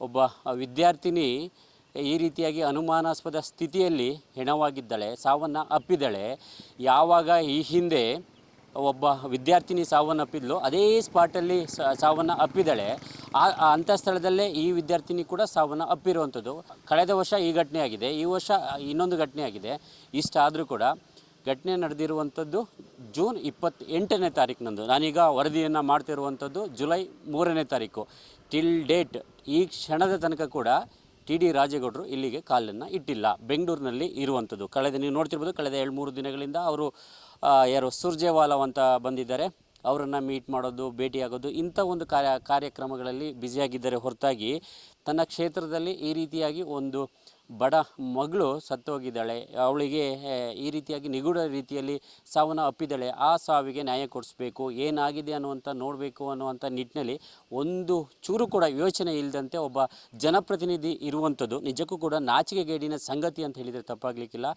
ಒಬ್ಬ ವಿದ್ಯಾರ್ಥಿನಿ ಈ ರೀತಿಯಾಗಿ ಅನುಮಾನಾಸ್ಪದ ಸ್ಥಿತಿಯಲ್ಲಿ ಹೆಣವಾಗಿದ್ದಾಳೆ, ಸಾವನ್ನು ಅಪ್ಪಿದ್ದಾಳೆ. ಯಾವಾಗ ಈ ಹಿಂದೆ ಒಬ್ಬ ವಿದ್ಯಾರ್ಥಿನಿ ಸಾವನ್ನಪ್ಪಿದ್ಲು, ಅದೇ ಸ್ಪಾಟಲ್ಲಿ ಸಾವನ್ನು ಅಪ್ಪಿದ್ದಾಳೆ. ಅಂಥ ಸ್ಥಳದಲ್ಲೇ ಈ ವಿದ್ಯಾರ್ಥಿನಿ ಕೂಡ ಸಾವನ್ನು ಅಪ್ಪಿರುವಂಥದ್ದು. ಕಳೆದ ವರ್ಷ ಈ ಘಟನೆ ಆಗಿದೆ, ಈ ವರ್ಷ ಇನ್ನೊಂದು ಘಟನೆ ಆಗಿದೆ. ಇಷ್ಟಾದರೂ ಕೂಡ ಘಟನೆ ನಡೆದಿರುವಂಥದ್ದು ಜೂನ್ 28ನೇ ತಾರೀಕಿನಂದು. ನಾನೀಗ ವರದಿಯನ್ನು ಮಾಡ್ತಿರುವಂಥದ್ದು ಜುಲೈ 3ನೇ ತಾರೀಕು. ಟಿಲ್ ಡೇಟ್ ಈ ಕ್ಷಣದ ತನಕ ಕೂಡ ಟಿ ಡಿ ರಾಜೇಗೌಡರು ಇಲ್ಲಿಗೆ ಕಾಲನ್ನು ಇಟ್ಟಿಲ್ಲ. ಬೆಂಗಳೂರಿನಲ್ಲಿ ಇರುವಂಥದ್ದು. ನೀವು ನೋಡ್ತಿರ್ಬೋದು, ಕಳೆದ 2-3 ದಿನಗಳಿಂದ ಅವರು ಯಾರು ಸುರ್ಜೇವಾಲಾ ಅಂತ ಬಂದಿದ್ದಾರೆ, ಅವರನ್ನು ಮೀಟ್ ಮಾಡೋದು, ಭೇಟಿಯಾಗೋದು, ಇಂಥ ಒಂದು ಕಾರ್ಯಕ್ರಮಗಳಲ್ಲಿ ಬ್ಯುಸಿಯಾಗಿದ್ದಾರೆ ಹೊರತಾಗಿ ತನ್ನ ಕ್ಷೇತ್ರದಲ್ಲಿ ಈ ರೀತಿಯಾಗಿ ಒಂದು ಬಡ ಮಗಳು ಸತ್ತೋಗಿದ್ದಾಳೆ, ಅವಳಿಗೆ ಈ ರೀತಿಯಾಗಿ ನಿಗೂಢ ರೀತಿಯಲ್ಲಿ ಸಾವನ್ನು ಅಪ್ಪಿದ್ದಾಳೆ, ಆ ಸಾವಿಗೆ ನ್ಯಾಯ ಕೊಡಿಸ್ಬೇಕು, ಏನಾಗಿದೆ ಅನ್ನುವಂಥ ನೋಡಬೇಕು ಅನ್ನುವಂಥ ನಿಟ್ಟಿನಲ್ಲಿ ಒಂದು ಚೂರು ಕೂಡ ಯೋಚನೆ ಇಲ್ಲದಂತೆ ಒಬ್ಬ ಜನಪ್ರತಿನಿಧಿ ಇರುವಂಥದ್ದು ನಿಜಕ್ಕೂ ಕೂಡ ನಾಚಿಕೆಗೇಡಿನ ಸಂಗತಿ ಅಂತ ಹೇಳಿದರೆ ತಪ್ಪಾಗಲಿಕ್ಕಿಲ್ಲ.